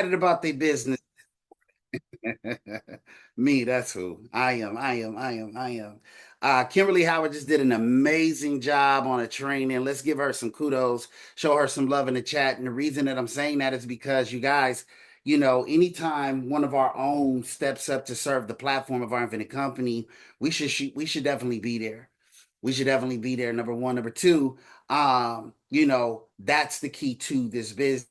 about their business. Me, that's who I am. Kimberly Howard just did an amazing job on a training. Let's give her some kudos, show her some love in the chat. And the reason that I'm saying that is because you guys, anytime one of our own steps up to serve the platform of our infinite company, we should definitely be there. We should definitely be there. Number one, number two, that's the key to this business.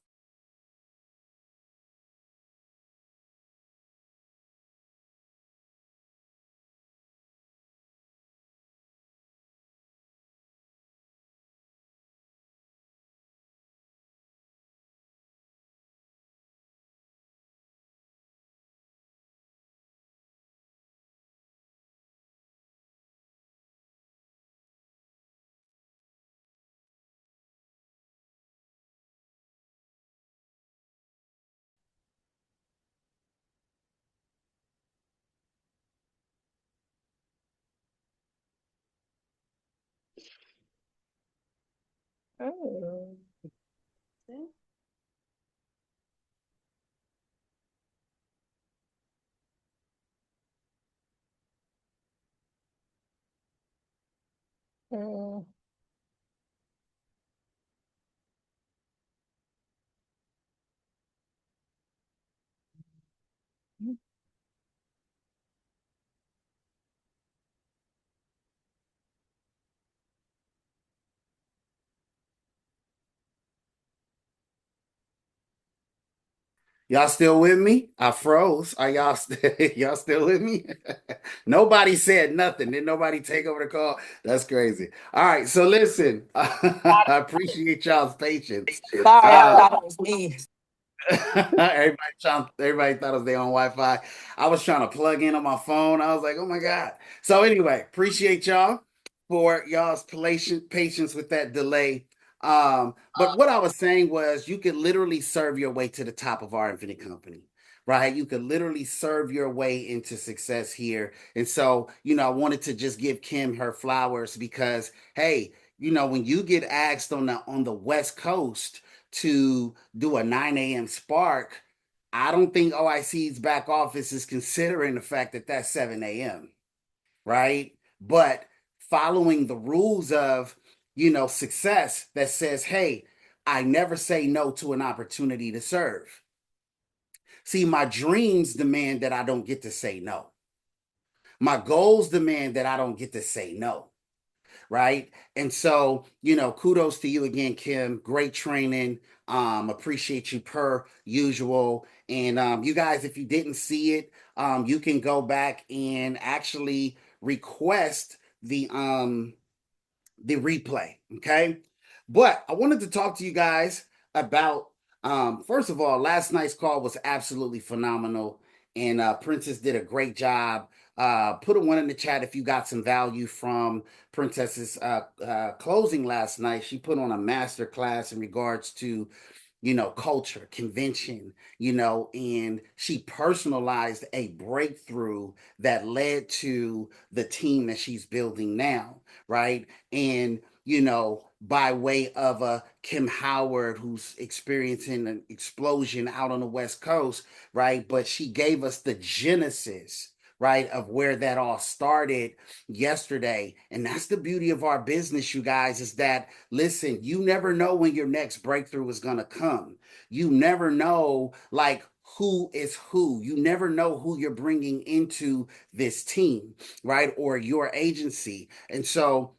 Oh. Mm. Y'all still with me? I froze. Are y'all y'all still with me? Nobody said nothing. Did nobody take over the call? That's crazy. All right, so listen, I appreciate y'all's patience. Sorry, I Uh, thought it was me. everybody thought it was their own Wi-Fi. I was trying to plug in on my phone. I was like, oh my God. So anyway, appreciate y'all for y'all's patience with that delay. But what I was saying was you could literally serve your way to the top of our infinite company. Right, you could literally serve your way into success here. And so, I wanted to just give Kim her flowers because, hey, when you get asked on the West Coast to do a 9 a.m. spark, I don't think OIC's back office is considering the fact that that's 7 a.m., right? But following the rules of, success that says, hey, I never say no to an opportunity to serve. See, my dreams demand that I don't get to say no. My goals demand that I don't get to say no. Right. And so, kudos to you again, Kim. Great training. Appreciate you per usual. And you guys, if you didn't see it, you can go back and actually request the replay. Okay. But I wanted to talk to you guys about, first of all, last night's call was absolutely phenomenal. And Princess did a great job. Put a one in the chat if you got some value from Princess's closing last night. She put on a master class in regards to culture, convention, and she personalized a breakthrough that led to the team that she's building now, right? And, by way of a Kim Howard who's experiencing an explosion out on the West Coast, right? But she gave us the genesis, right, of where that all started yesterday. And that's the beauty of our business, you guys, is that, listen, you never know when your next breakthrough is going to come. You never know, like, who is who. You never know who you're bringing into this team, right? Or your agency. And so,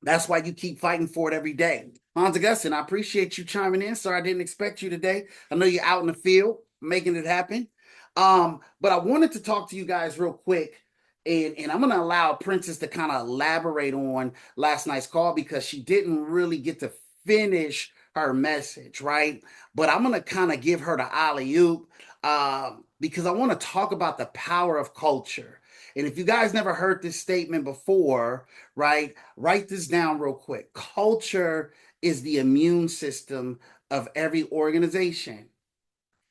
that's why you keep fighting for it every day. Hans Augustine, I appreciate you chiming in. Sorry, I didn't expect you today. I know you're out in the field making it happen. But I wanted to talk to you guys real quick. And I'm going to allow Princess to kind of elaborate on last night's call because she didn't really get to finish her message, right? But I'm going to kind of give her the alley oop because I want to talk about the power of culture. And if you guys never heard this statement before, right, write this down real quick. Culture is the immune system of every organization.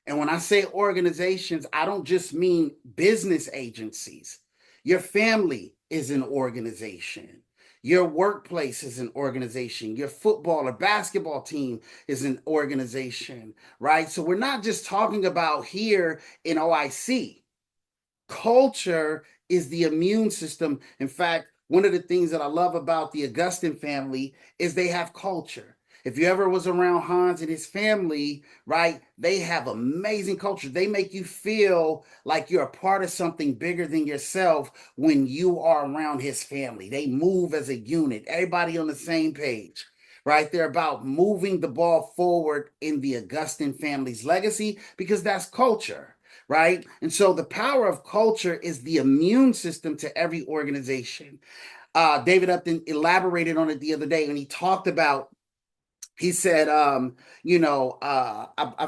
And when I say organizations, I don't just mean business agencies. Your family is an organization. Your workplace is an organization. Your football or basketball team is an organization, right? So we're not just talking about here in OIC. Culture is the immune system. In fact, one of the things that I love about the Augustine family is they have culture. If you ever was around Hans and his family, right, they have amazing culture. They make you feel like you're a part of something bigger than yourself when you are around his family. They move as a unit, everybody on the same page, right? They're about moving the ball forward in the Augustine family's legacy because that's culture, right? And so the power of culture is the immune system to every organization. David Upton elaborated on it the other day when he talked about. He said, I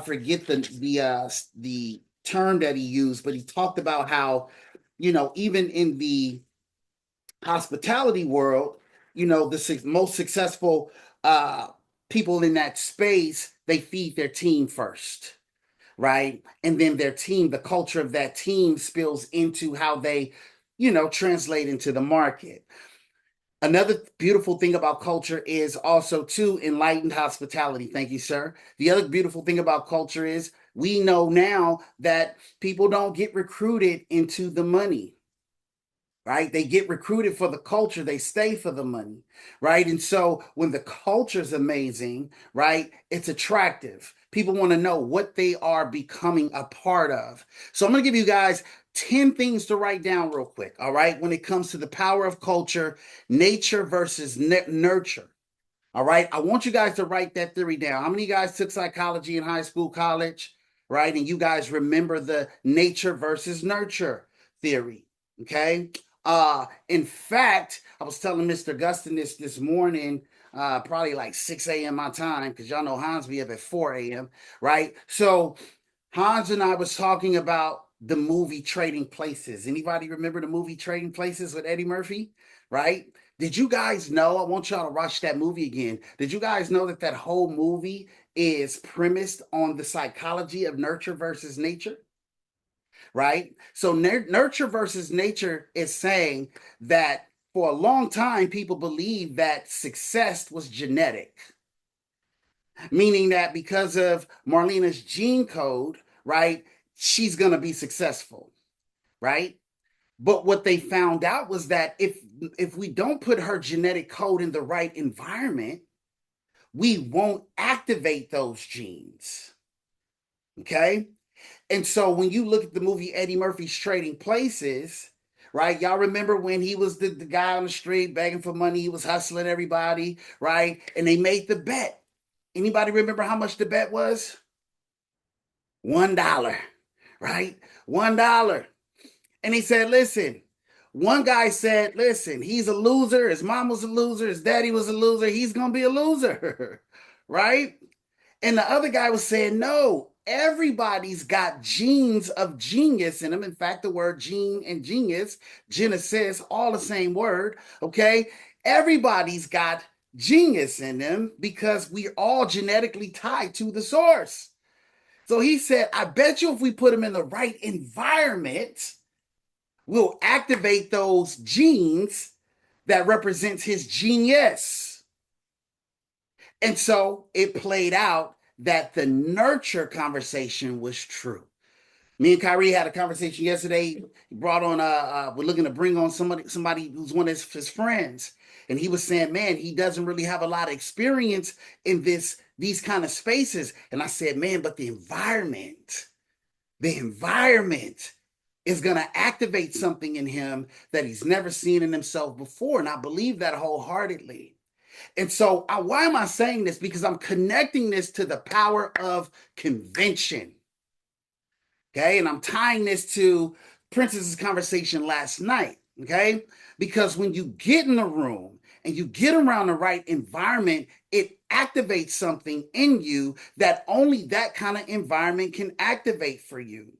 forget the term that he used, but he talked about how, even in the hospitality world, the most successful people in that space, they feed their team first, right? And then their team, the culture of that team spills into how they, translate into the market. Another beautiful thing about culture is also too enlightened hospitality. Thank you, sir. The other beautiful thing about culture is we know now that people don't get recruited into the money, right? They get recruited for the culture, they stay for the money, right? And so when the culture is amazing, right, it's attractive. People want to know what they are becoming a part of. So I'm going to give you guys 10 things to write down real quick, all right? When it comes to the power of culture, nature versus nurture. All right. I want you guys to write that theory down. How many of you guys took psychology in high school, college, right? And you guys remember the nature versus nurture theory. Okay. In fact, I was telling Mr. Gustin this morning, probably like 6 a.m. my time, because y'all know Hans be up at 4 a.m. Right. So Hans and I was talking about the movie Trading Places. Anybody remember the movie Trading Places with Eddie Murphy? Right? Did you guys know? I want y'all to watch that movie again. Did you guys know that that whole movie is premised on the psychology of nurture versus nature? Right? So nurture versus nature is saying that for a long time, people believed that success was genetic, meaning that because of Marlena's gene code, right, she's going to be successful, right? But what they found out was that if we don't put her genetic code in the right environment, we won't activate those genes. Okay? And so when you look at the movie Eddie Murphy's Trading Places, right? Y'all remember when he was the guy on the street begging for money, he was hustling everybody, right? And they made the bet. Anybody remember how much the bet was? $1, right? $1. And he said, listen, one guy said, listen, he's a loser. His mom was a loser. His daddy was a loser. He's going to be a loser. Right? And the other guy was saying, no, everybody's got genes of genius in them. In fact, the word gene and genius, genesis, all the same word. Okay. Everybody's got genius in them because we're all genetically tied to the source. So he said, I bet you if we put them in the right environment, will activate those genes that represents his genius. And so it played out that the nurture conversation was true. Me and Kyrie had a conversation yesterday. He brought on we're looking to bring on somebody who's one of his friends. And he was saying, man, he doesn't really have a lot of experience in these kind of spaces. And I said, man, but the environment is going to activate something in him that he's never seen in himself before. And I believe that wholeheartedly. And so, why am I saying this? Because I'm connecting this to the power of convention. Okay. And I'm tying this to Princess's conversation last night. Okay. Because when you get in the room and you get around the right environment, it activates something in you that only that kind of environment can activate for you.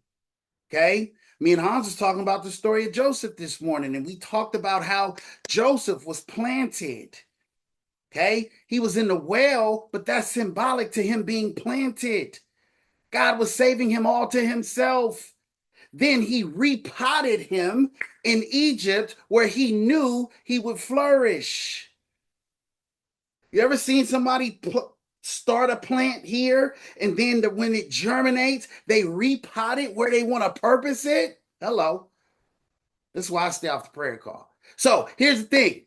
Okay. Me and Hans was talking about the story of Joseph this morning, and we talked about how Joseph was planted. Okay. He was in the well, but that's symbolic to him being planted. God was saving him all to himself. Then he repotted him in Egypt where he knew he would flourish. You ever seen somebody start a plant here and then when it germinates, they repot it where they want to purpose it? Hello. This is why I stay off the prayer call. So here's the thing.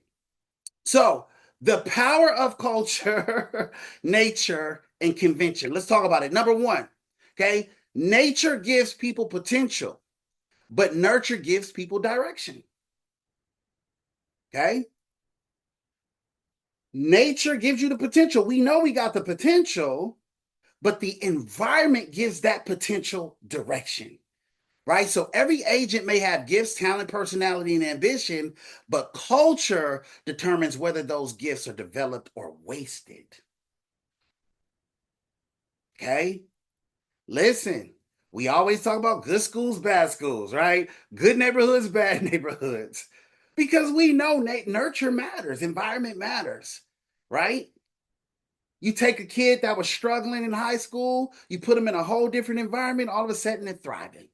So the power of culture, nature, and convention. Let's talk about it. Number one, okay, nature gives people potential, but nurture gives people direction. Okay, nature gives you the potential. We know we got the potential, but the environment gives that potential direction. Right? So every agent may have gifts, talent, personality, and ambition, but culture determines whether those gifts are developed or wasted. Okay? Listen, we always talk about good schools, bad schools, right? Good neighborhoods, bad neighborhoods. Because we know nurture matters, environment matters, right? You take a kid that was struggling in high school, you put them in a whole different environment, all of a sudden they're thriving,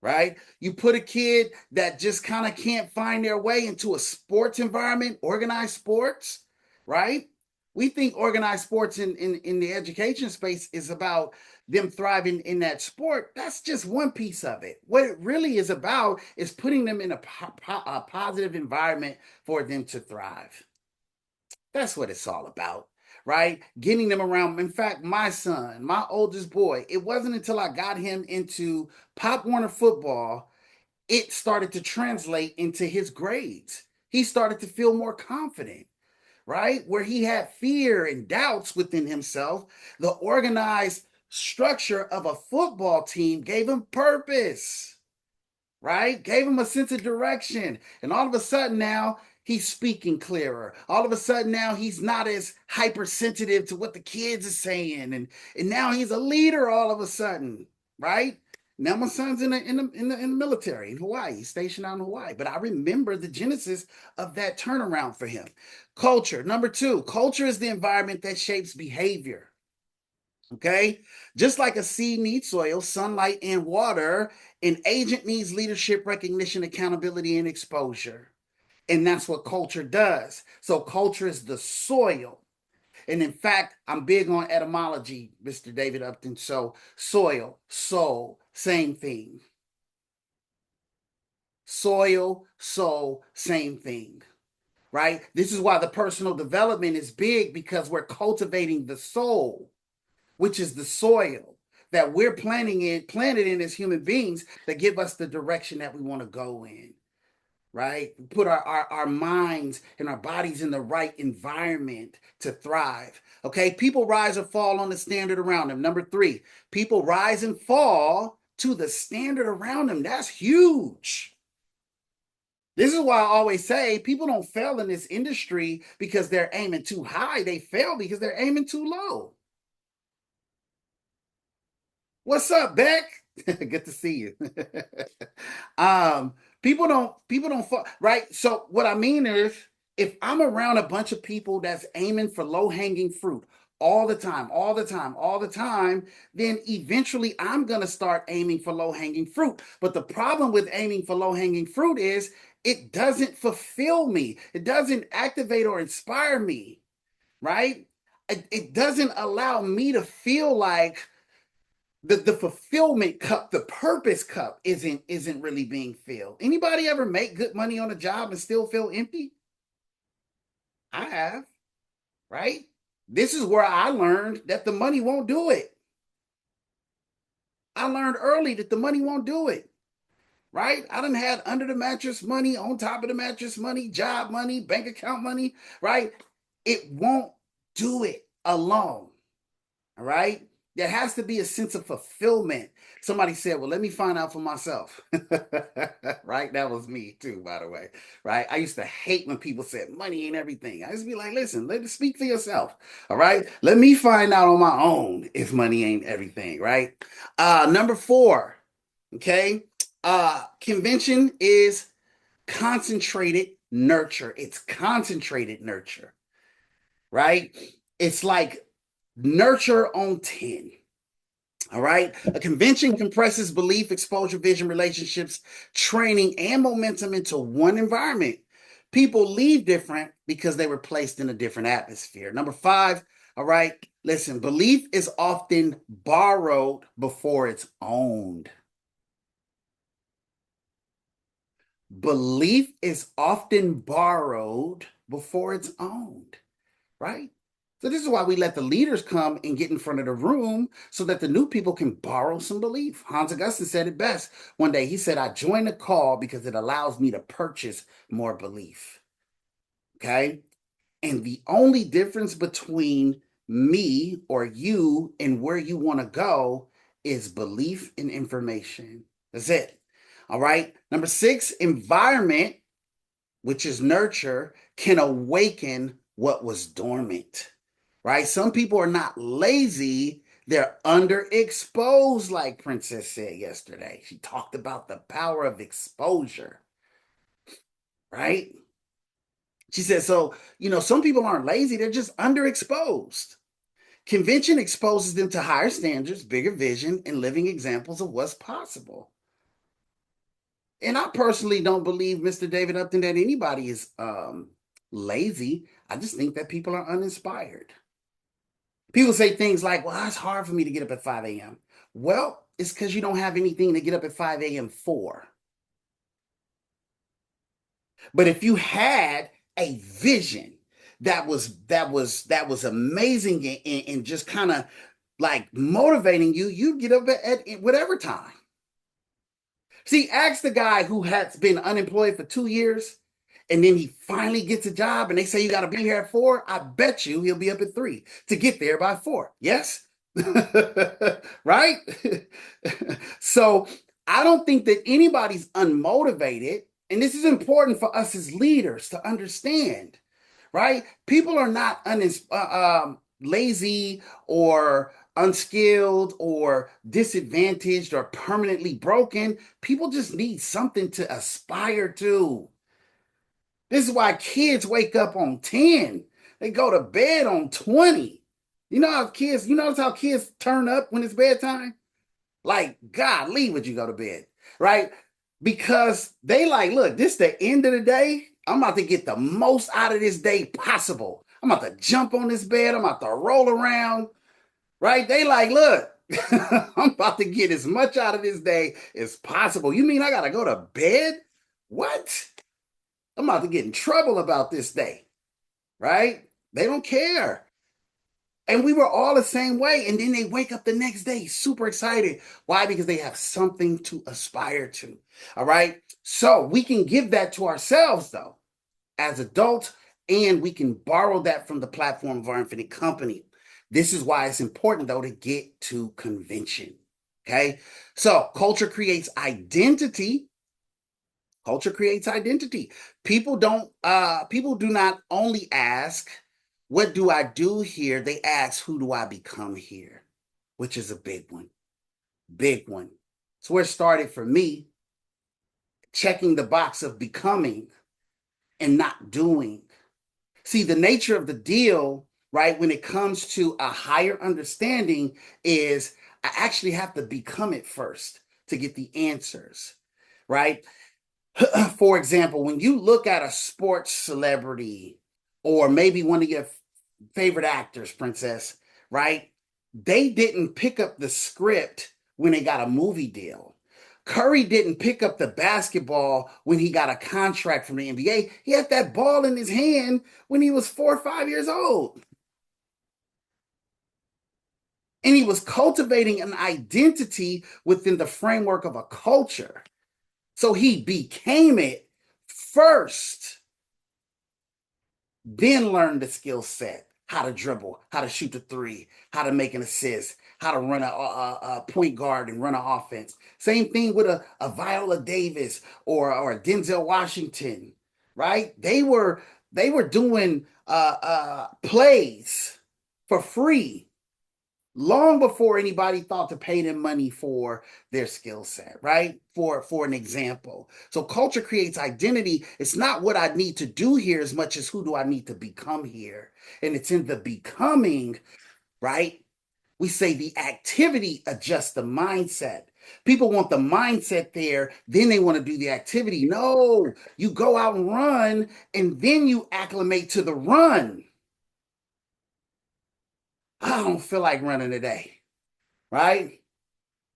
right? You put a kid that just kind of can't find their way into a sports environment, organized sports, right? We think organized sports in the education space is about them thriving in that sport. That's just one piece of it. What it really is about is putting them in a positive environment for them to thrive. That's what it's all about, right? Getting them around. In fact, my son, my oldest boy, it wasn't until I got him into Pop Warner football, it started to translate into his grades. He started to feel more confident, right? Where he had fear and doubts within himself, the organized structure of a football team gave him purpose, right? Gave him a sense of direction. And all of a sudden now, he's speaking clearer. All of a sudden now, he's not as hypersensitive to what the kids are saying. And now he's a leader all of a sudden, right? Now my son's in the military in Hawaii. He's stationed out in Hawaii. But I remember the genesis of that turnaround for him. Culture. Number two, culture is the environment that shapes behavior. Okay. Just like a seed needs soil, sunlight, and water, an agent needs leadership, recognition, accountability, and exposure. And that's what culture does. So, culture is the soil. And in fact, I'm big on etymology, Mr. David Upton. So, soil, soul, same thing. Soil, soul, same thing. Right? This is why the personal development is big because we're cultivating the soul, which is the soil that we're planted in as human beings that give us the direction that we want to go in, right? Put our minds and our bodies in the right environment to thrive. Okay, people rise or fall on the standard around them. Number three, people rise and fall to the standard around them. That's huge. This is why I always say people don't fail in this industry because they're aiming too high. They fail because they're aiming too low. What's up, Beck? Good to see you. um, people don't right. So what I mean is, if I'm around a bunch of people that's aiming for low hanging fruit all the time, all the time, all the time, then eventually I'm gonna start aiming for low hanging fruit. But the problem with aiming for low hanging fruit is it doesn't fulfill me. It doesn't activate or inspire me, right? It doesn't allow me to feel like the fulfillment cup, the purpose cup isn't really being filled. Anybody ever make good money on a job and still feel empty? I have, right? This is where I learned that the money won't do it. I learned early that the money won't do it, right? I done had under the mattress money, on top of the mattress money, job money, bank account money, right? It won't do it alone. All right. There has to be a sense of fulfillment. Somebody said, well, let me find out for myself. Right? That was me too, by the way. Right? I used to hate when people said money ain't everything. I used to be like, listen, let me speak for yourself. All right. Let me find out on my own if money ain't everything. Right. Number four. Okay. Convention is concentrated nurture. It's concentrated nurture. Right? It's like nurture on 10. All right. A convention compresses belief, exposure, vision, relationships, training, and momentum into one environment. People leave different because they were placed in a different atmosphere. Number five, all right. Listen, belief is often borrowed before it's owned. Belief is often borrowed before it's owned, right? So this is why we let the leaders come and get in front of the room so that the new people can borrow some belief. Hans Augustine said it best one day. He said, I join the call because it allows me to purchase more belief. Okay. And the only difference between me or you and where you want to go is belief and information. That's it. All right. Number six, environment, which is nurture, can awaken what was dormant, right? Some people are not lazy, they're underexposed, like Princess said yesterday. She talked about the power of exposure, right? She said, so, some people aren't lazy, they're just underexposed. Convention exposes them to higher standards, bigger vision, and living examples of what's possible. And I personally don't believe, Mr. David Upton, that anybody is lazy. I just think that people are uninspired. People say things like, well, it's hard for me to get up at 5 a.m. Well, it's because you don't have anything to get up at 5 a.m. for. But if you had a vision that was amazing and just kind of like motivating you, you'd get up at whatever time. See, ask the guy who has been unemployed for 2 years and then he finally gets a job and they say you got to be here at 4. I bet you he'll be up at 3 to get there by 4. Yes? Right? So I don't think that anybody's unmotivated. And this is important for us as leaders to understand, right? People are not lazy or unskilled or disadvantaged or permanently broken. People just need something to aspire to. This is why kids wake up on 10. They go to bed on 20. You notice how kids turn up when it's bedtime? Like, golly, would you go to bed? Right? Because they like, look, this is the end of the day. I'm about to get the most out of this day possible. I'm about to jump on this bed. I'm about to roll around. Right? They like, look, I'm about to get as much out of this day as possible. You mean I gotta go to bed? What? I'm about to get in trouble about this day. Right? They don't care. And we were all the same way. And then they wake up the next day super excited. Why? Because they have something to aspire to. All right. So we can give that to ourselves, though, as adults, and we can borrow that from the platform of our infinite company. This is why it's important, though, to get to convention. Okay. So culture creates identity. Culture creates identity. People do not only ask, what do I do here? They ask, who do I become here? Which is a big one. Big one. It's where it started for me, checking the box of becoming and not doing. See, the nature of the deal, right, when it comes to a higher understanding is I actually have to become it first to get the answers, right? For example, when you look at a sports celebrity or maybe one of your favorite actors, Princess, right? They didn't pick up the script when they got a movie deal. Curry didn't pick up the basketball when he got a contract from the NBA. He had that ball in his hand when he was 4 or 5 years old. And he was cultivating an identity within the framework of a culture. So he became it first, then learned the skill set, how to dribble, how to shoot the three, how to make an assist, how to run a point guard and run an offense. Same thing with a Viola Davis or a Denzel Washington, right? They were doing plays for free long before anybody thought to pay them money for their skill set, right? For an example. So culture creates identity. It's not what I need to do here as much as who do I need to become here. And it's in the becoming, right? We say the activity adjusts the mindset. People want the mindset there, then they want to do the activity. No, you go out and run, and then you acclimate to the run. I don't feel like running today, right?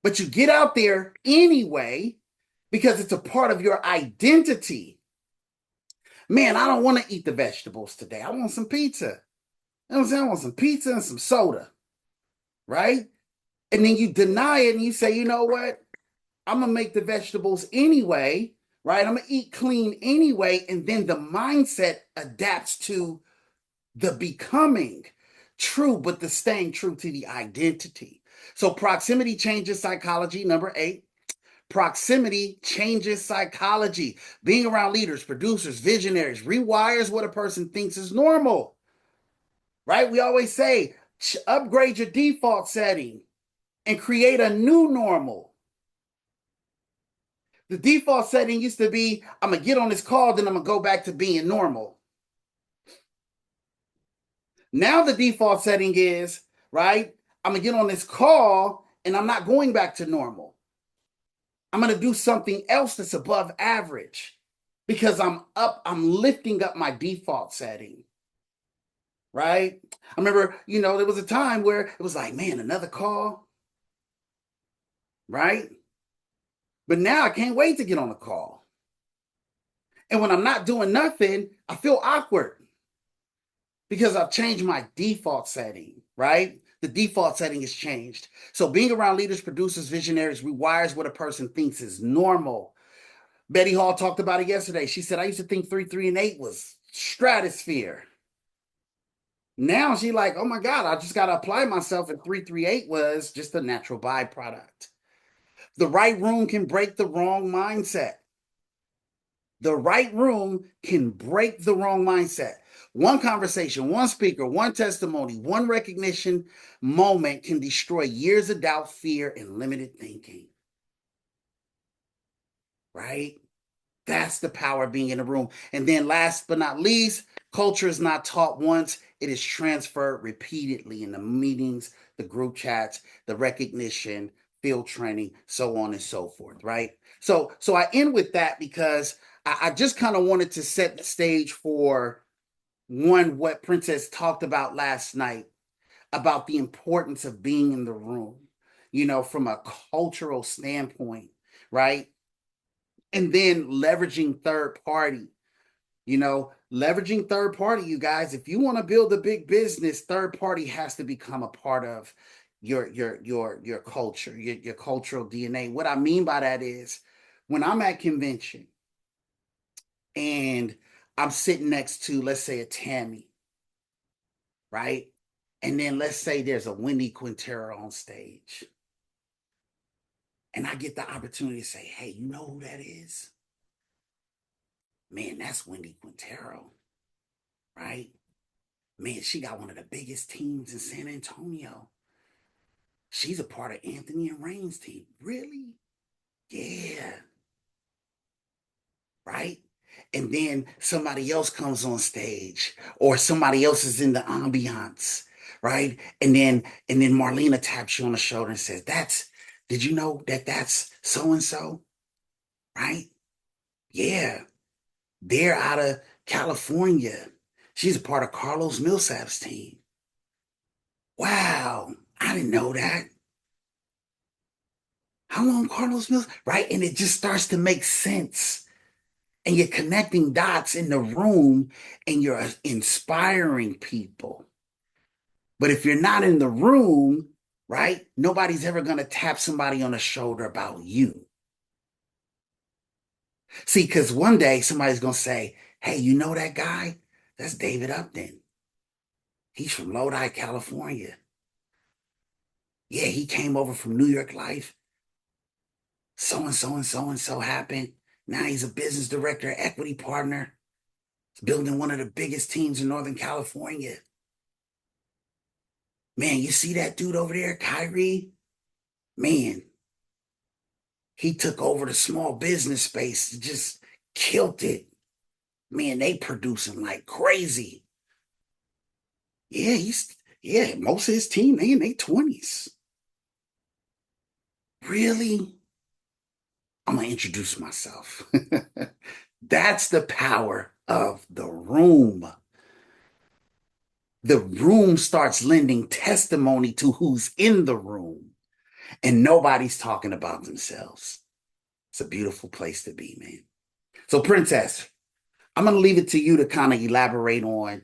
But you get out there anyway because it's a part of your identity. Man, I don't want to eat the vegetables today. I want some pizza. You know what I'm saying? I want some pizza and some soda, right? And then you deny it and you say, you know what? I'm gonna make the vegetables anyway, right? I'm gonna eat clean anyway. And then the mindset adapts to the becoming true, but the staying true to the identity. So proximity changes psychology. Number 8, proximity changes psychology. Being around leaders, producers, visionaries rewires what a person thinks is normal, right? We always say upgrade your default setting and create a new normal. The default setting used to be I'm going to get on this call, then I'm going to go back to being normal. Now the default setting is, right, I'm going to get on this call and I'm not going back to normal. I'm going to do something else that's above average because I'm lifting up my default setting, right? I remember, there was a time where it was like, man, another call, right? But now I can't wait to get on a call. And when I'm not doing nothing, I feel awkward because I've changed my default setting, right? The default setting has changed. So being around leaders, producers, visionaries rewires what a person thinks is normal. Betty Hall talked about it yesterday. She said, I used to think 3, 3, and 8 was stratosphere. Now she like, oh my God, I just got to apply myself. And 3, 3, 8 was just a natural byproduct. The right room can break the wrong mindset. The right room can break the wrong mindset. One conversation, one speaker, one testimony, one recognition moment can destroy years of doubt, fear, and limited thinking. Right? That's the power of being in a room. And then last but not least, culture is not taught once, it is transferred repeatedly in the meetings, the group chats, the recognition, field training, so on and so forth, right? So I end with that because I just kind of wanted to set the stage for what Princess talked about last night about the importance of being in the room, from a cultural standpoint, right? And then leveraging third party, leveraging third party, you guys. If you want to build a big business, third party has to become a part of your culture, your cultural DNA. What I mean by that is when I'm at convention and I'm sitting next to, let's say, a Tammy, right? And then let's say there's a Wendy Quintero on stage. And I get the opportunity to say, hey, you know who that is? Man, that's Wendy Quintero, right? Man, she got one of the biggest teams in San Antonio. She's a part of Anthony and Rain's team. Really? Yeah. Right? And then somebody else comes on stage or somebody else is in the ambiance, right? And then Marlena taps you on the shoulder and says, did you know that that's so and so? Right? Yeah. They're out of California. She's a part of Carlos Millsap's team. Wow, I didn't know that. How long Carlos Mills? Right? And it just starts to make sense. And you're connecting dots in the room and you're inspiring people. But if you're not in the room, right, nobody's ever going to tap somebody on the shoulder about you. See, because one day somebody's going to say, hey, you know that guy? That's David Upton. He's from Lodi, California. Yeah, he came over from New York Life. So and so and so and so happened. Now he's a business director, equity partner. He's building one of the biggest teams in Northern California. Man, you see that dude over there, Kyrie? Man, he took over the small business space, just killed it. Man, they producing like crazy. Yeah, Yeah, most of his team, they in their 20s. Really? I'm gonna introduce myself. That's the power of the room. The room starts lending testimony to who's in the room, and nobody's talking about themselves. It's a beautiful place to be, man. So, Princess, I'm going to leave it to you to kind of elaborate on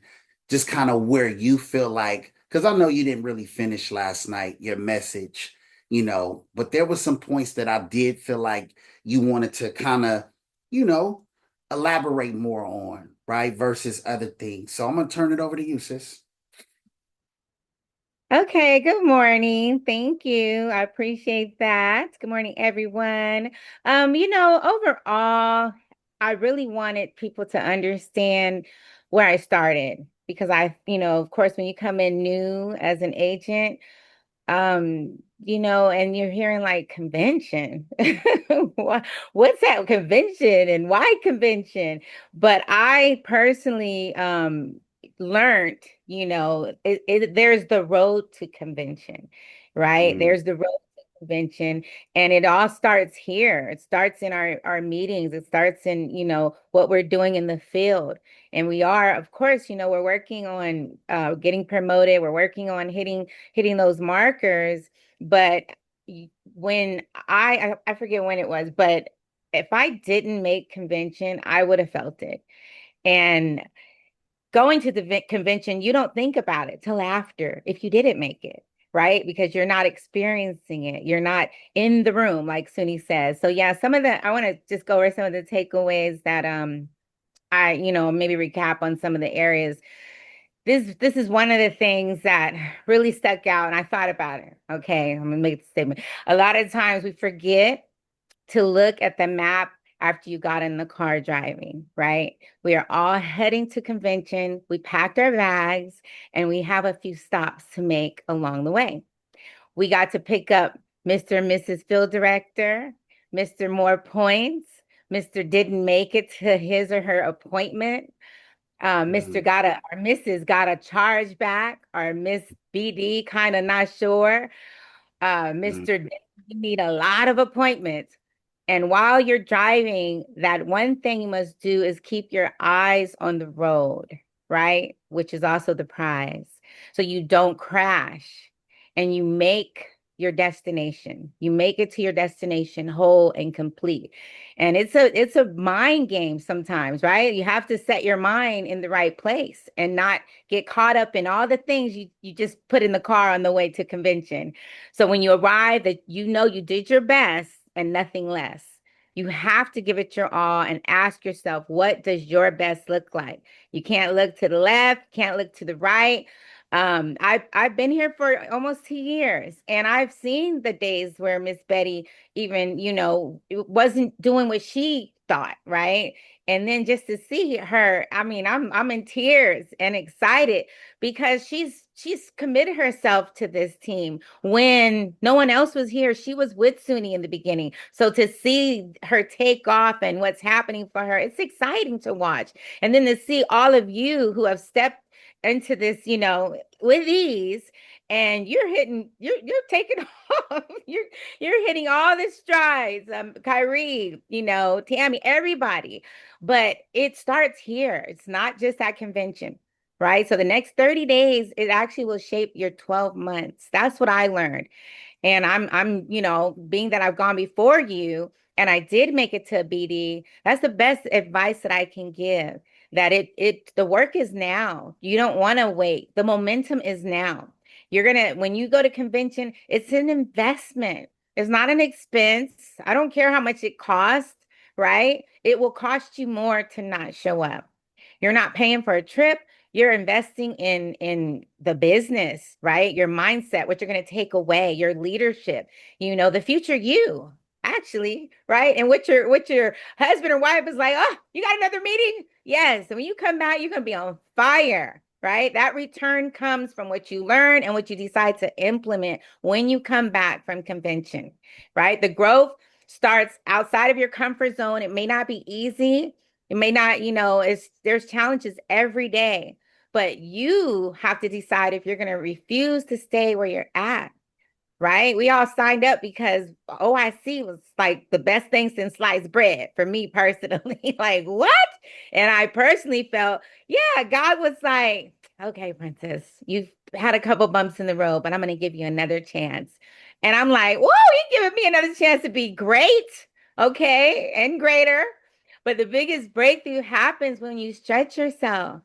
just kind of where you feel like, because I know you didn't really finish last night, your message, but there were some points that I did feel like you wanted to kind of, you know, elaborate more on, right? Versus other things. So I'm going to turn it over to you, sis. Okay, good morning. Thank you. I appreciate that. Good morning, everyone. Overall, I really wanted people to understand where I started because of course, when you come in new as an agent, and you're hearing like convention. What's that convention and why convention? But I personally learned, there's the road to convention, right? Mm, There's the road to convention, and it all starts here. It starts in our meetings. It starts in, what we're doing in the field. And we are, of course, we're working on getting promoted. We're working on hitting those markers. But when I forget when it was, but if I didn't make convention, I would have felt it. And going to the convention, you don't think about it till after if you didn't make it, right? Because you're not experiencing it. You're not in the room, like Suni says. So yeah, I want to just go over some of the takeaways that I, maybe recap on some of the areas. This is one of the things that really stuck out, and I thought about it. Okay, I'm gonna make the statement. A lot of times we forget to look at the map after you got in the car driving, right? We are all heading to convention. We packed our bags, and we have a few stops to make along the way. We got to pick up Mr. and Mrs. Field Director, Mr. More Points, Mr. Didn't make it to his or her appointment, Mr. mm, got a or Mrs. got a charge back, or Miss BD kind of not sure. mm, Mr. You need a lot of appointments. And while you're driving, that one thing you must do is keep your eyes on the road, right? Which is also the prize. So you don't crash and you make your destination. You make it to your destination whole and complete. And it's a mind game sometimes, right? You have to set your mind in the right place and not get caught up in all the things you just put in the car on the way to convention. So when you arrive, that you did your best and nothing less. You have to give it your all and ask yourself, what does your best look like? You can't look to the left, can't look to the right. I've been here for almost 2 years, and I've seen the days where Miss Betty even, wasn't doing what she thought, right? And then just to see her, I mean, I'm in tears and excited because she's committed herself to this team. When no one else was here, she was with Suni in the beginning. So to see her take off and what's happening for her, it's exciting to watch. And then to see all of you who have stepped into this, with ease, and you're taking off. You're hitting all the strides. Kyrie, Tammy, everybody. But it starts here. It's not just at convention, right? So the next 30 days, it actually will shape your 12 months. That's what I learned. And being that I've gone before you and I did make it to a BD, that's the best advice that I can give. That the work is now. You don't want to wait. The momentum is now. When you go to convention, it's an investment. It's not an expense. I don't care how much it costs, right? It will cost you more to not show up. You're not paying for a trip. You're investing in the business, right? Your mindset, what you're going to take away, your leadership, the future you, actually, right? And what your husband or wife is like, oh, you got another meeting? Yes. And when you come back, you're going to be on fire, right? That return comes from what you learn and what you decide to implement when you come back from convention, right? The growth starts outside of your comfort zone. It may not be easy. It may not, there's challenges every day, but you have to decide if you're going to refuse to stay where you're at, right? We all signed up because OIC was like the best thing since sliced bread for me personally. Like, what? And I personally felt, yeah, God was like, okay, princess, you've had a couple bumps in the road, but I'm going to give you another chance. And I'm like, whoa, you're giving me another chance to be great. Okay. And greater. But the biggest breakthrough happens when you stretch yourself.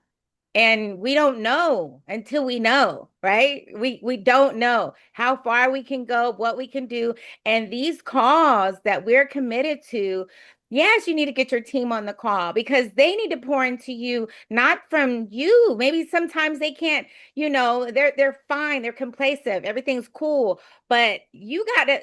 And we don't know until we know, right? We don't know how far we can go, what we can do. And these calls that we're committed to, yes, you need to get your team on the call because they need to pour into you, not from you. Maybe sometimes they can't, they're fine, they're complacent, everything's cool, but you gotta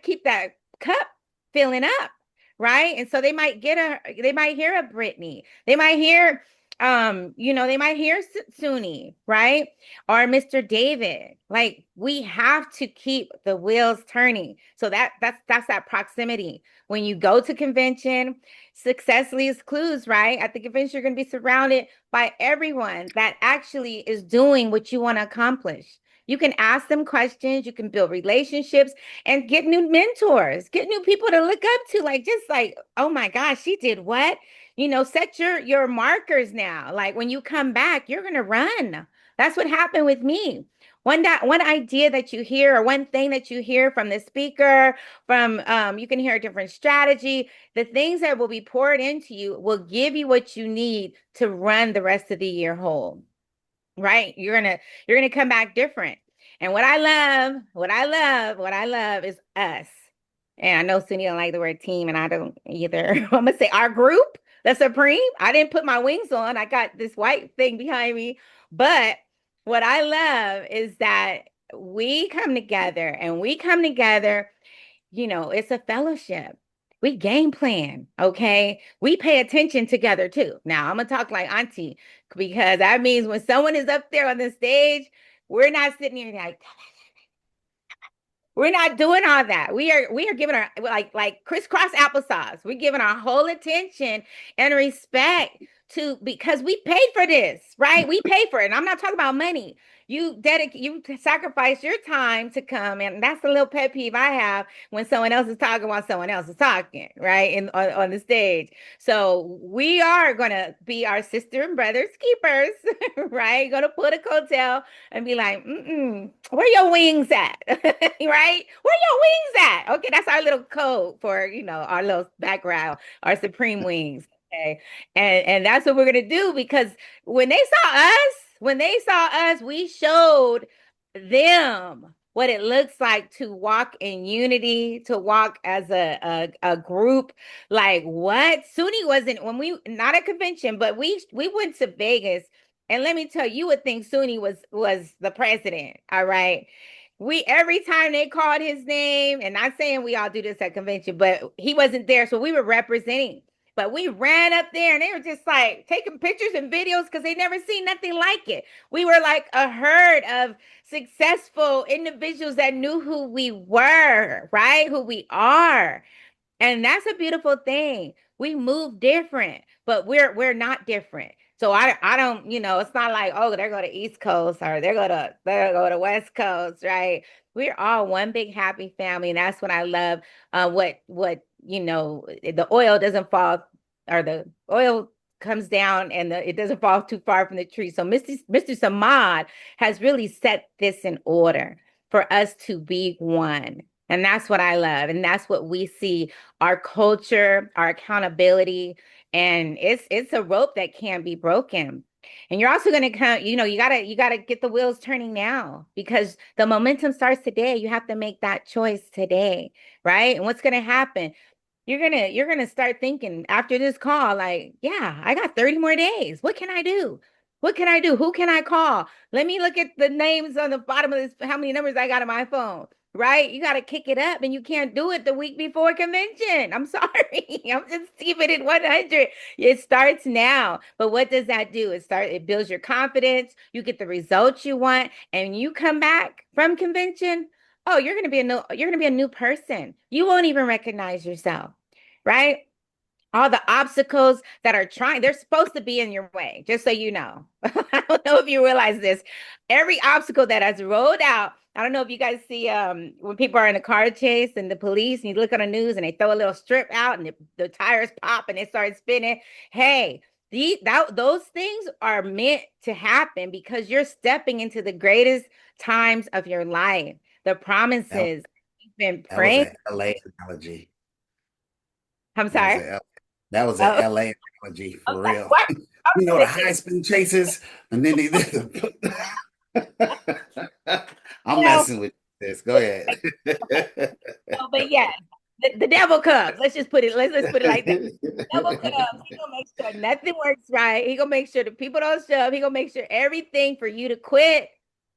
keep that cup filling up, right? And so they might hear a Brittany, they might hear they might hear Suni, right? Or Mr. David. Like we have to keep the wheels turning. So that's that proximity. When you go to convention, success leaves clues, right? At the convention, you're going to be surrounded by everyone that actually is doing what you want to accomplish. You can ask them questions, you can build relationships and get new mentors, get new people to look up to, like just like, oh my gosh, she did what? Set your markers now. Like when you come back, you're gonna run. That's what happened with me. One idea that you hear, or one thing that you hear from the speaker, from you can hear a different strategy. The things that will be poured into you will give you what you need to run the rest of the year whole, right? You're gonna come back different. And what I love is us. And I know Sunny don't like the word team, and I don't either. I'm gonna say our group, the Supreme. I didn't put my wings on. I got this white thing behind me. But what I love is that we come together, it's a fellowship. We game plan, okay? We pay attention together too. Now, I'm gonna talk like auntie because that means when someone is up there on the stage, we're not sitting here like, we're not doing all that. We are giving our like crisscross applesauce. We're giving our whole attention and respect to because we paid for this, right? We pay for it. And I'm not talking about money. You sacrifice your time to come, and that's a little pet peeve I have when someone else is talking while someone else is talking, right? On the stage. So we are gonna be our sister and brothers keepers, right? Gonna put a coattail and be like, where your wings at? Right? Where your wings at? Okay, that's our little code for, our little background, our supreme wings. Okay. And that's what we're gonna do because when they saw us, we showed them what it looks like to walk in unity, to walk as a group. Like what? SUNY wasn't when we not a convention, but we went to Vegas, and let me tell you, you would think SUNY was the president. All right. We every time they called his name, and not saying we all do this at convention, but he wasn't there, so we were representing. But we ran up there and they were just like taking pictures and videos because they never seen nothing like it. We were like a herd of successful individuals that knew who we were, right? Who we are. And that's a beautiful thing. We move different, but we're not different. So I don't, it's not like, oh, they're going to East Coast or they're go to West Coast, right? We're all one big happy family. And that's what I love. The oil doesn't fall, or the oil comes down and it doesn't fall too far from the tree. So Mr. Samad has really set this in order for us to be one. And that's what I love. And that's what we see, our culture, our accountability. And it's a rope that can't be broken. And you're also going to come, you gotta get the wheels turning now because the momentum starts today. You have to make that choice today, right? And what's going to happen? You're gonna start thinking after this call, like, yeah, I got 30 more days. What can I do? What can I do? Who can I call? Let me look at the names on the bottom of this, how many numbers I got on my phone, right? You got to kick it up, and you can't do it the week before convention. I'm sorry. I'm just keeping it 100. It starts now. But what does that do? It builds your confidence. You get the results you want, and you come back from convention. Oh, you're gonna be a new person. You won't even recognize yourself, right? all the obstacles that are trying, they're supposed to be in your way, just so you know. I don't know if you realize this. Every obstacle that has rolled out, I don't know if you guys see when people are in a car chase and the police, and you look on the news and they throw a little strip out and the tires pop and they start spinning. Hey, those things are meant to happen because you're stepping into the greatest times of your life. The That, promises you've been that was praying. an LA analogy. I'm That was sorry. a that was an Oh, LA analogy I'm for sorry. real. What? I'm You know the gonna high speed chases, and then they. I'm tell messing with this. Go ahead. no, but yes, the devil comes. Let's put it like that. Devil comes. He gonna make sure nothing works right. He gonna make sure the people don't show up. He gonna make sure everything for you to quit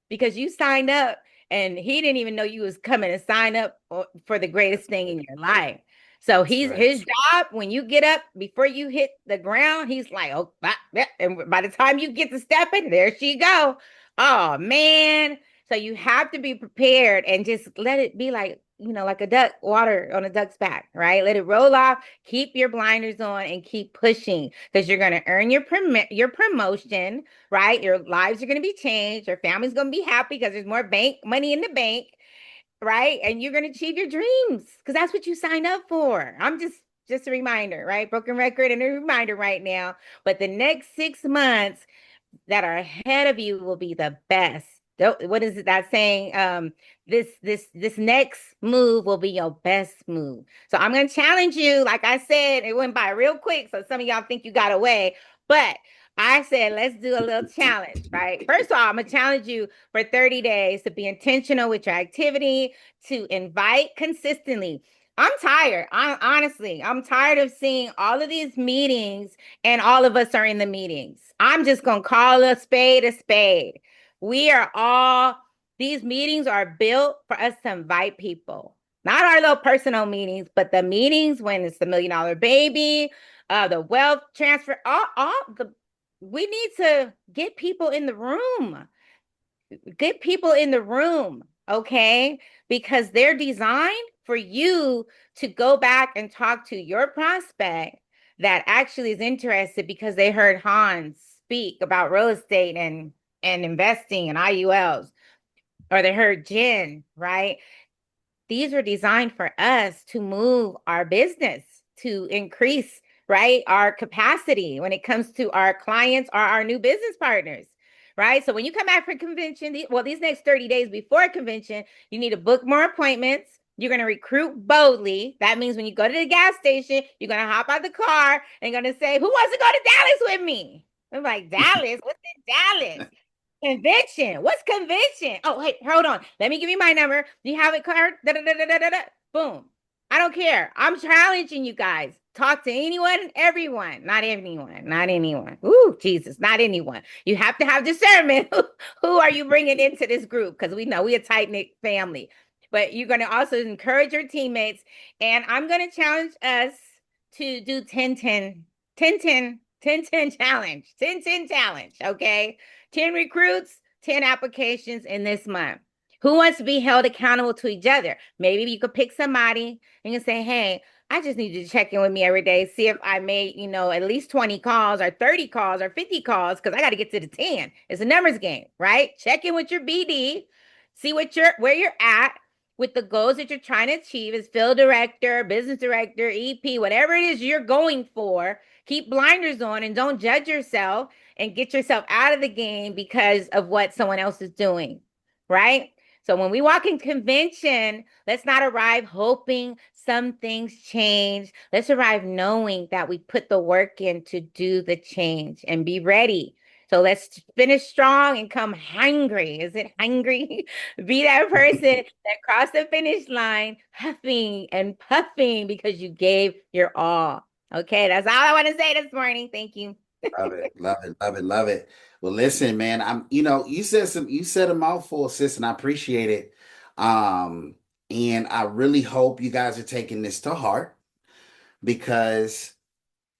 because you signed up and he didn't even know you was coming to sign up for the greatest thing in your life. So That's he's right. his job when you get up before you hit the ground, he's like, oh, and by the time you get to stepping, there she go. Oh man. So you have to be prepared and just let it be like, like a duck, water on a duck's back, right? Let it roll off. Keep your blinders on and keep pushing because you're going to earn your promotion, right? Your lives are going to be changed. Your family's going to be happy because there's more bank money in the bank, right? And you're going to achieve your dreams because that's what you signed up for. I'm just a reminder, right? Broken record and a reminder right now. But the next 6 months that are ahead of you will be the best. What is it that saying? This next move will be your best move. So I'm gonna challenge you. Like I said, it went by real quick. So some of y'all think you got away, but I said let's do a little challenge, right? First of all, I'm gonna challenge you for 30 days to be intentional with your activity, to invite consistently. I'm tired. I'm tired of seeing all of these meetings and all of us are in the meetings. I'm just going to call a spade a spade. We are all, these meetings are built for us to invite people, not our little personal meetings, but the meetings when it's the $1 million baby, the wealth transfer, we need to get people in the room, okay? Because they're designed for you to go back and talk to your prospect that actually is interested because they heard Hans speak about real estate and investing and IULs, or they heard Jen, right? These are designed for us to move our business, to increase, right, our capacity when it comes to our clients or our new business partners, right? So when you come back for convention, these next 30 days before convention, you need to book more appointments. You're going to recruit boldly. That means when you go to the gas station, you're going to hop out the car and going to say, who wants to go to Dallas with me? I'm like, Dallas? What's in Dallas? Convention. What's convention? Oh, wait, hold on. Let me give you my number. Do you have it card? Da, da, da, da, da, da, da. Boom. I don't care. I'm challenging you guys. Talk to anyone, everyone. Not anyone. Not anyone. Ooh, Jesus, not anyone. You have to have discernment. Who are you bringing into this group? Because we know we a tight-knit family. But you're going to also encourage your teammates. And I'm going to challenge us to do 10 10 challenge. 10 10 challenge. Okay. 10 recruits, 10 applications in this month. Who wants to be held accountable to each other? Maybe you could pick somebody and you can say, hey, I just need you to check in with me every day, see if I made, at least 20 calls or 30 calls or 50 calls, because I got to get to the 10. It's a numbers game, right? Check in with your BD, see where you're at with the goals that you're trying to achieve as field director, business director, EP, whatever it is you're going for. Keep blinders on and don't judge yourself and get yourself out of the game because of what someone else is doing, right? So when we walk in convention, let's not arrive hoping some things change. Let's arrive knowing that we put the work in to do the change and be ready. So let's finish strong and come hungry. Is it hungry? Be that person that crossed the finish line huffing and puffing because you gave your all. Okay, that's all I want to say this morning. Thank you. Love it, love it, love it, love it. Well, listen, man, you said a mouthful, sis, and I appreciate it. Um, and I really hope you guys are taking this to heart because,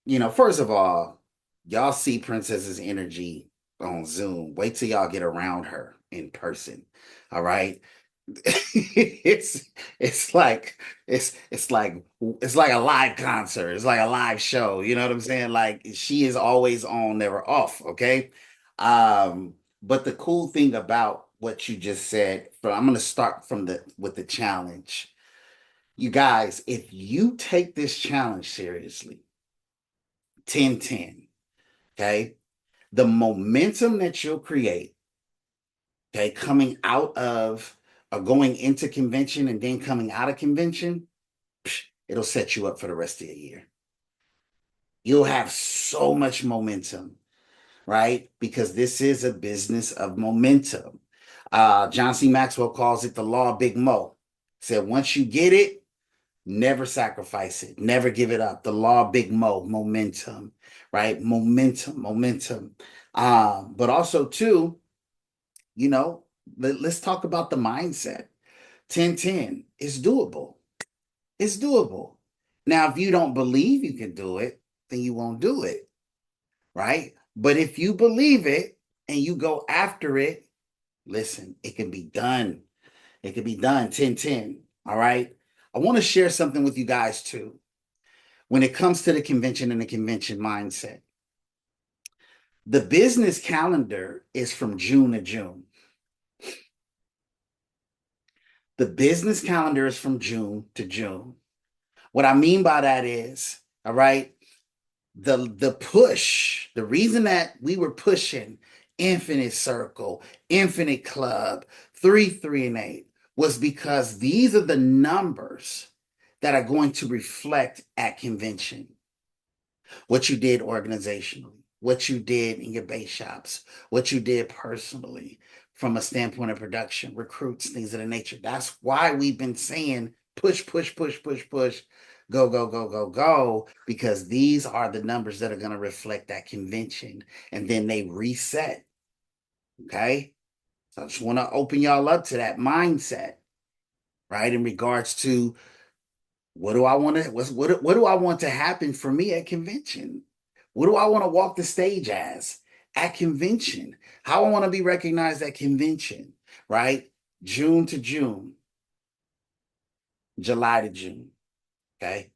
first of all, y'all see Princess's energy on Zoom. Wait till y'all get around her in person. All right. it's like it's like a live concert. It's like a live show. You know what I'm saying? Like she is always on, never off. Okay. But the cool thing about what you just said, I'm gonna start from the with the challenge. You guys, if you take this challenge seriously, 10-10, okay, the momentum that you'll create, okay, coming out of or going into convention and then coming out of convention, it'll set you up for the rest of the year. You'll have so much momentum, right? Because this is a business of momentum. John C. Maxwell calls it the law of Big Mo. Said once you get it, never sacrifice it, never give it up. The law of Big Mo, momentum, right? Momentum. But also too, you know, let's talk about the mindset. 10-10 is doable. It's doable. Now, if you don't believe you can do it, then you won't do it, right? But if you believe it and you go after it, listen, it can be done. It can be done 10-10. All right. I want to share something with you guys too. When it comes to the convention and the convention mindset, the business calendar is from June to June. The business calendar is from June to June. What I mean by that is, all right, the push, the reason that we were pushing Infinite Circle, Infinite Club, 3, 3, and 8 was because these are the numbers that are going to reflect at convention what you did organizationally, what you did in your base shops, what you did personally from a standpoint of production, recruits, things of the nature. That's why we've been saying push, push, push, push, push, go, go, go, go, go, because these are the numbers that are going to reflect that convention. And then they reset. Okay. So I just want to open y'all up to that mindset, right? In regards to what do I want to what do I want to happen for me at convention? What do I want to walk the stage as at convention? How I want to be recognized at convention, right? June to June, July to June, okay?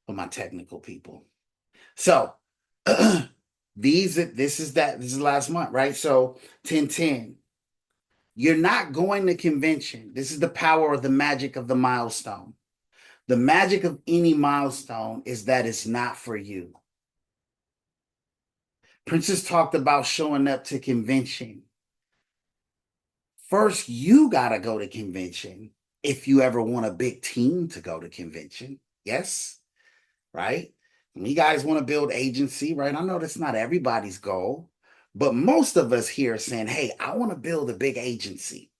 For my technical people. So this is last month, right? So 10-10. You're not going to convention. This is the power or the magic of the milestone. The magic of any milestone is that it's not for you. Princess talked about showing up to convention. First, you got to go to convention if you ever want a big team to go to convention. Yes, right? And you guys want to build agency, right? I know that's not everybody's goal, but most of us here are saying, hey, I want to build a big agency,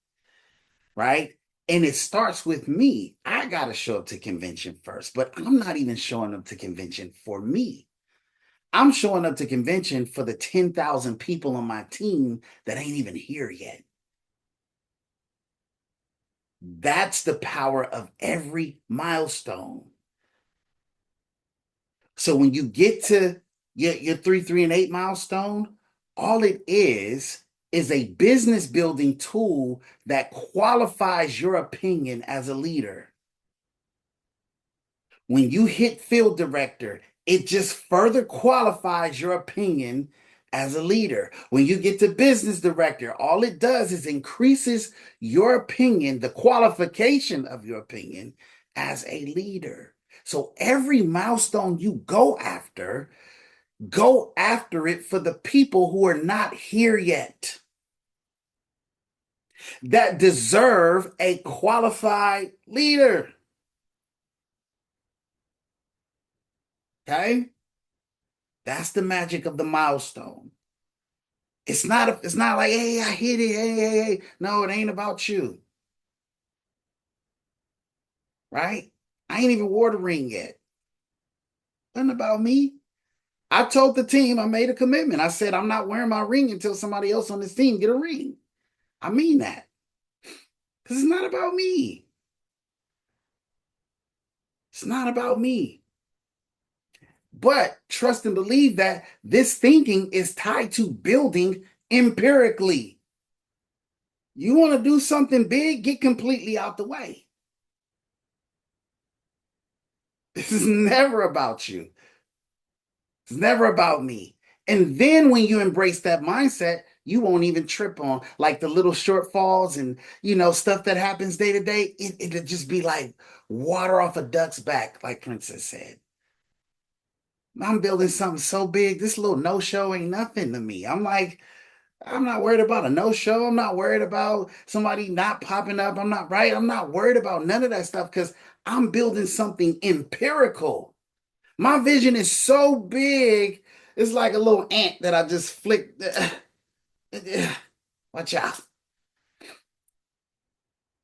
right? And it starts with me. I got to show up to convention first, but I'm not even showing up to convention for me. I'm showing up to convention for the 10,000 people on my team that ain't even here yet. That's the power of every milestone. So when you get to your 3, 3, and 8 milestone, all it is a business building tool that qualifies your opinion as a leader. When you hit field director, it just further qualifies your opinion as a leader. When you get to business director, all it does is increases your opinion, the qualification of your opinion as a leader. So every milestone you go after it for the people who are not here yet that deserve a qualified leader. Okay? That's the magic of the milestone. It's not like, hey, I hit it. Hey, hey, hey. No, it ain't about you. Right? I ain't even wore the ring yet. Nothing about me. I told the team I made a commitment. I said I'm not wearing my ring until somebody else on this team get a ring. I mean that. Because it's not about me. It's not about me. But trust and believe that this thinking is tied to building empirically. You want to do something big, get completely out the way. This is never about you. It's never about me. And then when you embrace that mindset, you won't even trip on like the little shortfalls and stuff that happens day to day. It'll just be like water off a duck's back, like Princess said. I'm building something so big. This little no-show ain't nothing to me. I'm like, I'm not worried about a no-show. I'm not worried about somebody not popping up. I'm not right. I'm not worried about none of that stuff because I'm building something empirical. My vision is so big, it's like a little ant that I just flicked. Watch out.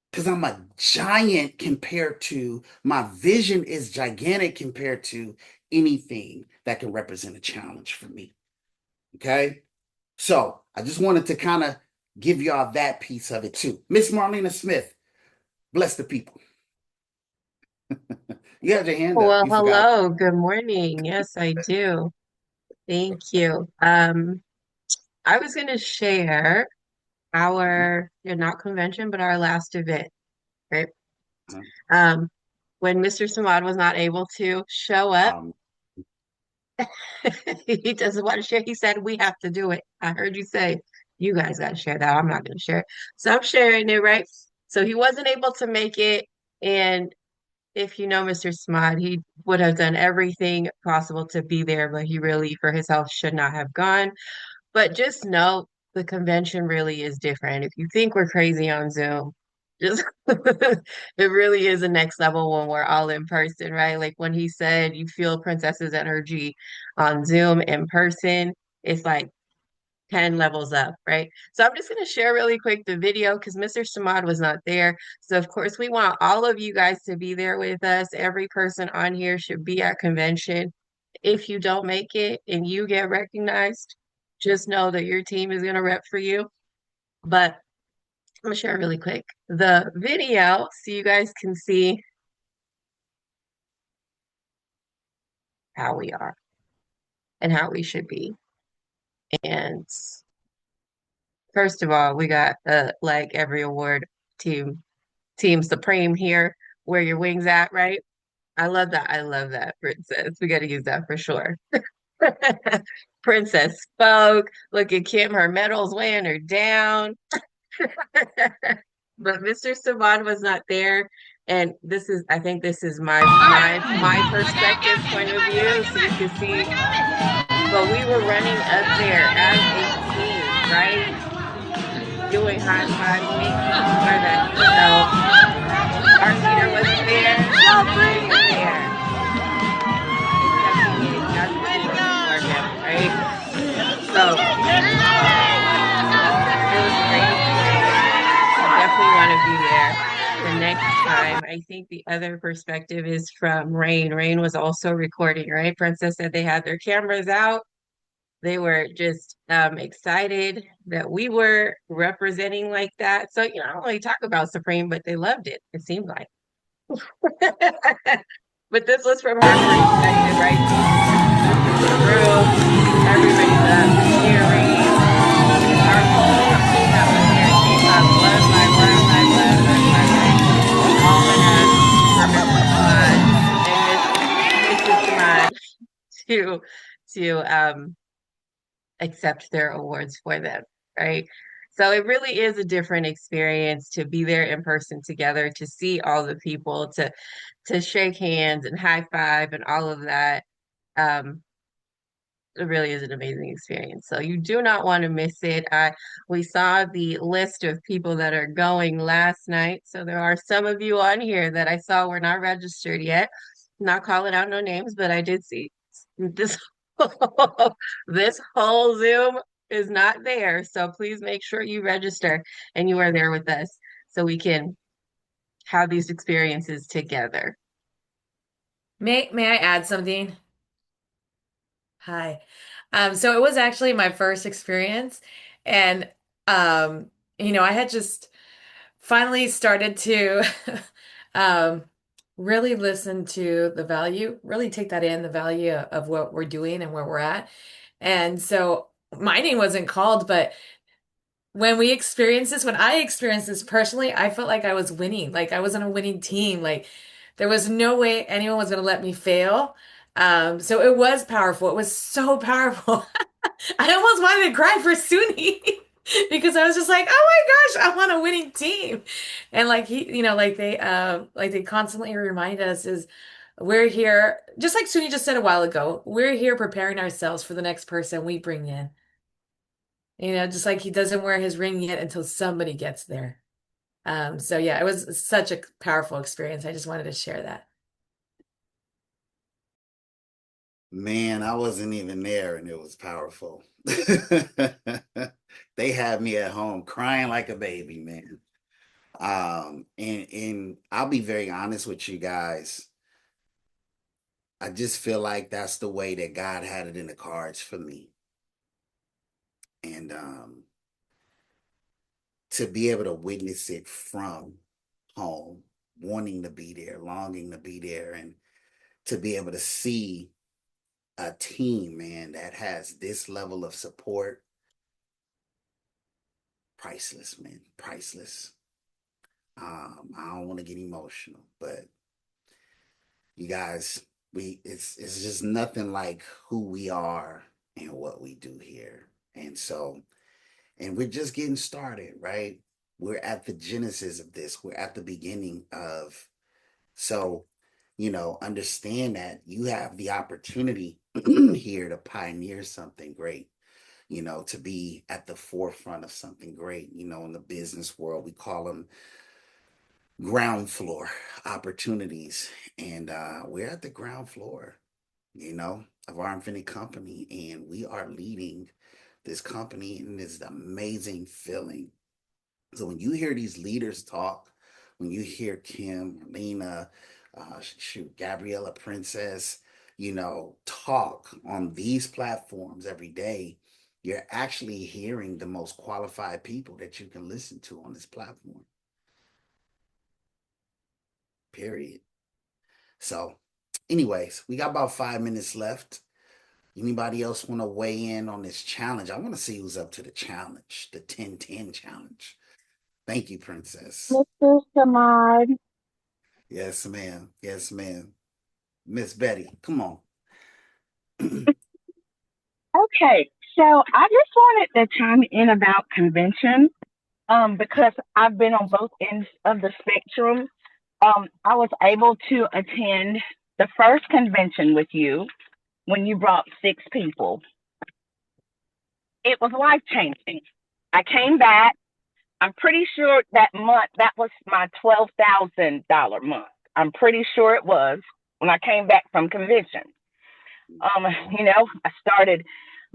Because I'm a giant compared to, my vision is gigantic compared to anything that can represent a challenge for me. Okay. So I just wanted to kind of give y'all that piece of it too. Miss Marlena Smith, bless the people. You had your hand up. Well, You forgot. hello, good morning. Yes, I do. Thank you. I was going to share our, not convention, but our last event, right? Um, when Mr. Samad was not able to show up, Um, he doesn't want to share. He said, we have to do it. I heard you say, you guys got to share that. I'm not going to share it. So I'm sharing it, right? So he wasn't able to make it. And if you know Mr. Smod, he would have done everything possible to be there, but he really, for his health, should not have gone. But just know the convention really is different. If you think we're crazy on Zoom, just it really is a next level when we're all in person, right? Like when he said you feel Princess's energy on Zoom in person, it's like 10 levels up, right? So I'm just going to share really quick the video because Mr. Samad was not there. So of course we want all of you guys to be there with us. Every person on here should be at convention. If you don't make it and you get recognized, just know that your team is going to rep for you. But I'm going to share really quick the video so you guys can see how we are and how we should be. And first of all, we got like every award team supreme here. Where your wings at, right? I love that. I love that, Princess. We got to use that for sure. Princess spoke. Look at Kim, her medals weighing her down. But Mr. Saban was not there. And this is, I think this is my perspective point of view. So you can see, but we were running up there as a team, right? Doing high five, making sure that, our leader wasn't there, nobody was there, except he needed us to do it for him, right? So it was a great experience. I definitely want to be there the next time. I think the other perspective is from Rain. Rain was also recording, right? Princess said they had their cameras out. They were just excited that we were representing like that. So, I don't really talk about Supreme, but they loved it, it seemed like. But this was from her perspective, right? This is the room. Everybody's up cheering. Our whole team that was there came up one by one by one by one, right? We all went up for Mr. Samad and Mrs. Samad to accept their awards for them, right? So it really is a different experience to be there in person together, to see all the people, to shake hands and high five and all of that. Um, it really is an amazing experience. So you do not want to miss it. We saw the list of people that are going last night. So there are some of you on here that I saw were not registered yet. Not calling out no names, but I did see this this whole Zoom is not there. So please make sure you register and you are there with us so we can have these experiences together. May I add something? Hi. So it was actually my first experience, and I had just finally started to um really listen to the value, really take that in, the value of what we're doing and where we're at. And so my name wasn't called, but when we experienced this, when I experienced this personally, I felt like I was winning. Like I was on a winning team. Like there was no way anyone was going to let me fail. So it was powerful. It was so powerful. I almost wanted to cry for Suni because I was just like, oh my gosh, I'm on a winning team. And like he, like they constantly remind us is we're here, just like Suni just said a while ago, we're here preparing ourselves for the next person we bring in. Just like he doesn't wear his ring yet until somebody gets there. So yeah, it was such a powerful experience. I just wanted to share that. Man, I wasn't even there and it was powerful. They had me at home crying like a baby, man. And I'll be very honest with you guys. I just feel like that's the way that God had it in the cards for me. And to be able to witness it from home, wanting to be there, longing to be there, and to be able to see a team, man, that has this level of support, priceless, man, priceless. I don't want to get emotional, but you guys, it's just nothing like who we are and what we do here. And we're just getting started, right? We're at the genesis of this. We're at the beginning of, so, understand that you have the opportunity here to pioneer something great, to be at the forefront of something great. In the business world, we call them ground floor opportunities. And we're at the ground floor, of our infinite company. And we are leading this company and this amazing feeling. So when you hear these leaders talk, when you hear Kim, Lena, Gabriella Princess, talk on these platforms every day, you're actually hearing the most qualified people that you can listen to on this platform. Period. So, anyways, we got about 5 minutes left. Anybody else want to weigh in on this challenge? I want to see who's up to the challenge, the 10-10 challenge. Thank you, Princess. Mr. Samad. Yes, ma'am. Yes, ma'am. Miss Betty, come on. Okay, so I just wanted to chime in about convention, because I've been on both ends of the spectrum. I was able to attend the first convention with you when you brought 6 people. It was life changing. I came back. I'm pretty sure that month that was my $12,000 month. I'm pretty sure it was when I came back from convention. I started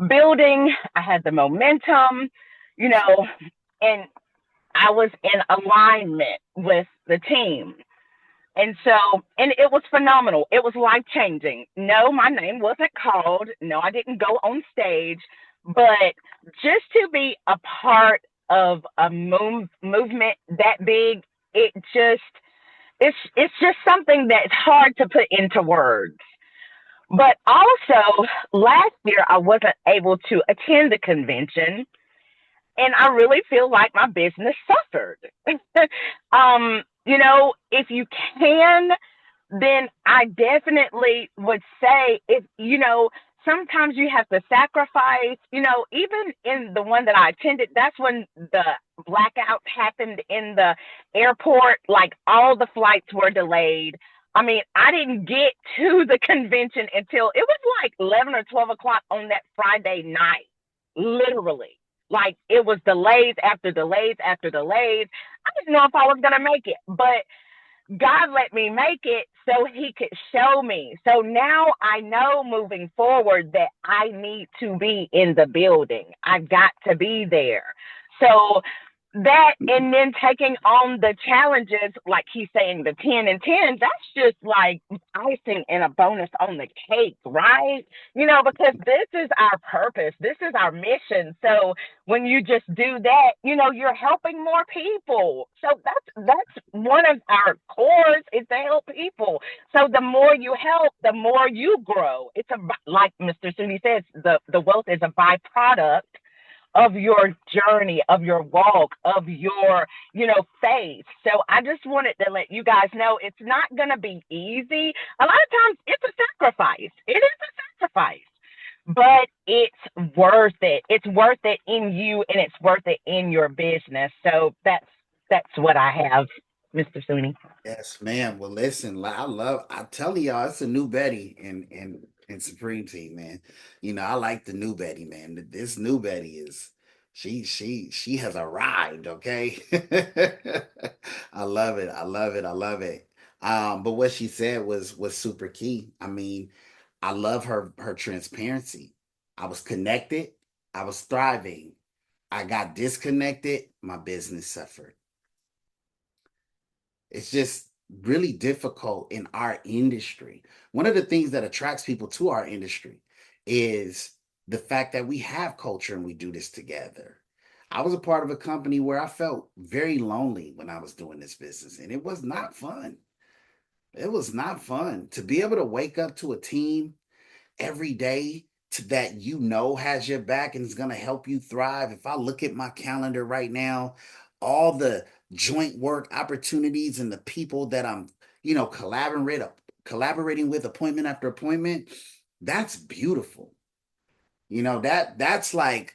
building. I had the momentum, you know, and I was in alignment with the team. And so, and it was phenomenal. It was life changing. No, my name wasn't called. No, I didn't go on stage, but just to be a part of a movement that big, it just, it's just something that's hard to put into words. But also, last year I wasn't able to attend the convention, and I really feel like my business suffered. If you can, then I definitely would say sometimes you have to sacrifice, even in the one that I attended, that's when the blackout happened in the airport, like all the flights were delayed. I mean, I didn't get to the convention until it was like 11 or 12 o'clock on that Friday night, literally. Like it was delays after delays after delays. I didn't know if I was going to make it, but God let me make it so he could show me. So now I know moving forward that I need to be in the building. I've got to be there. So that, and then taking on the challenges, like he's saying, the 10 and 10, that's just like icing and a bonus on the cake, right? Because this is our purpose. This is our mission. So when you just do that, you're helping more people. So that's one of our cores is to help people. So the more you help, the more you grow. It's like Mr. Suni says, the wealth is a byproduct of your journey, of your walk, of your, faith. So I just wanted to let you guys know it's not going to be easy. A lot of times it's a sacrifice. It is a sacrifice, but it's worth it. It's worth it in you, and it's worth it in your business. So that's what I have, Mr. Sunni. Yes, ma'am. Well, listen, I'm telling y'all, it's a new Betty in Supreme Team, man. I like the new Betty, man. This new Betty she has arrived, okay? I love it. I love it. I love it. But what she said was super key. I mean, I love her transparency. I was connected, I was thriving. I got disconnected, my business suffered. It's just really difficult in our industry. One of the things that attracts people to our industry is the fact that we have culture and we do this together. I was a part of a company where I felt very lonely when I was doing this business, and it was not fun. It was not fun to be able to wake up to a team every day that has your back and is going to help you thrive. If I look at my calendar right now, all the joint work opportunities and the people that I'm, collaborating with appointment after appointment, that's beautiful. That's like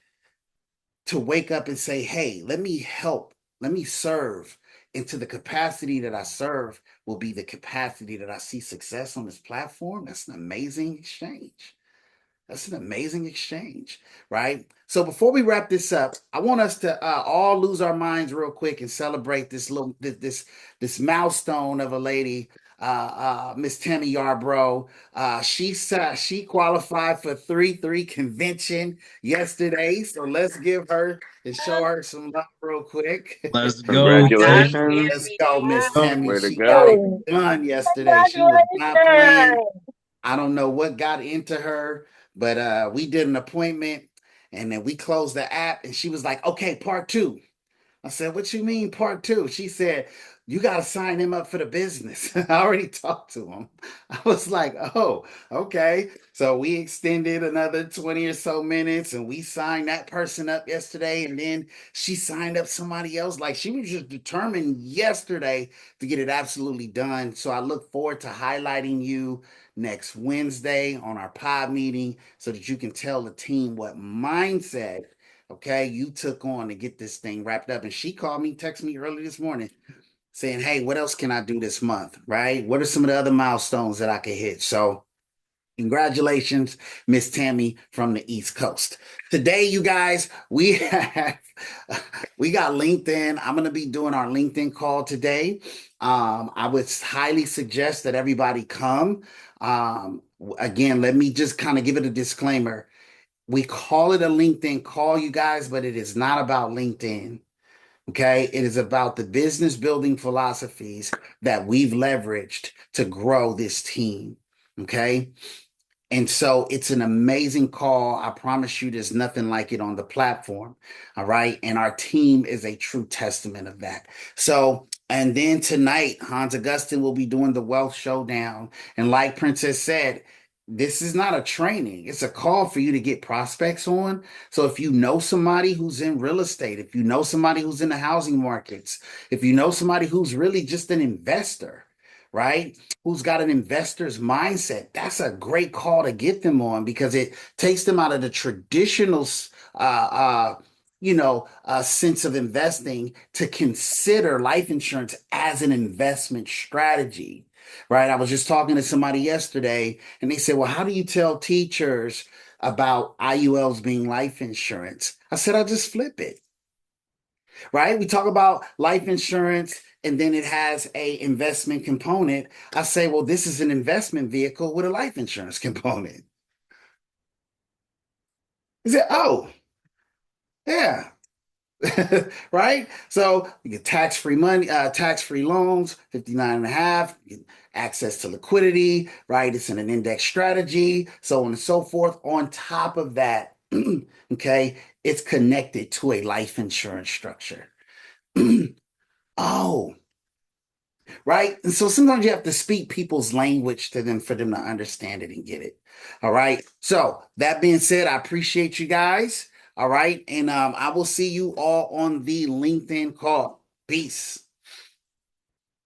to wake up and say, hey, let me help, let me serve. Into the capacity that I serve will be the capacity that I see success on this platform. That's an amazing exchange. That's an amazing exchange, right? So before we wrap this up, I want us to all lose our minds real quick and celebrate this milestone of a lady, Miss Tammy Yarbrough. She qualified for 3-3 convention yesterday, so let's give her and show her some love real quick. Let's go, Not Tammy. Tammy. Let's go, Miss Go. Tammy. Way to She got it go. done yesterday. She was not playing. Congratulations. I don't know what got into her, but we did an appointment and then we closed the app and she was like, okay, part two. I said, what you mean part two? She said, you got to sign him up for the business. I already talked to him. I was like, oh, okay. So we extended another 20 or so minutes and we signed that person up yesterday. And then she signed up somebody else. Like she was just determined yesterday to get it absolutely done. So I look forward to highlighting you next Wednesday on our pod meeting so that you can tell the team what mindset, okay, you took on to get this thing wrapped up. And she called me, texted me early this morning saying, hey, what else can I do this month? Right? What are some of the other milestones that I can hit? So congratulations, Miss Tammy from the East Coast. Today, you guys, we got LinkedIn. I'm gonna be doing our LinkedIn call today. I would highly suggest that everybody come. Again, let me just kind of give it a disclaimer. We call it a LinkedIn call, you guys, but it is not about LinkedIn. Okay. It is about the business building philosophies that we've leveraged to grow this team. Okay. And so it's an amazing call. I promise you, there's nothing like it on the platform. All right. And our team is a true testament of that. So, and then tonight, Hans Augustine will be doing the Wealth Showdown. And like Princess said, this is not a training, it's a call for you to get prospects on. So if you know somebody who's in real estate, if you know somebody who's in the housing markets, if you know somebody who's really just an investor, right? Who's got an investor's mindset, that's a great call to get them on because it takes them out of the traditional sense of investing to consider life insurance as an investment strategy, right? I was just talking to somebody yesterday and they said, well, how do you tell teachers about IULs being life insurance? I said, I just flip it, right? We talk about life insurance and then it has a investment component. I say, well, this is an investment vehicle with a life insurance component. He said, oh, yeah. Right? So you get tax-free money, tax-free loans, 59 and a half, you get access to liquidity, right? It's in an index strategy, so on and so forth. On top of that, okay, it's connected to a life insurance structure. Oh, right. And so sometimes you have to speak people's language to them for them to understand it and get it. All right. So that being said, I appreciate you guys. All right. And I will see you all on the LinkedIn call. Peace.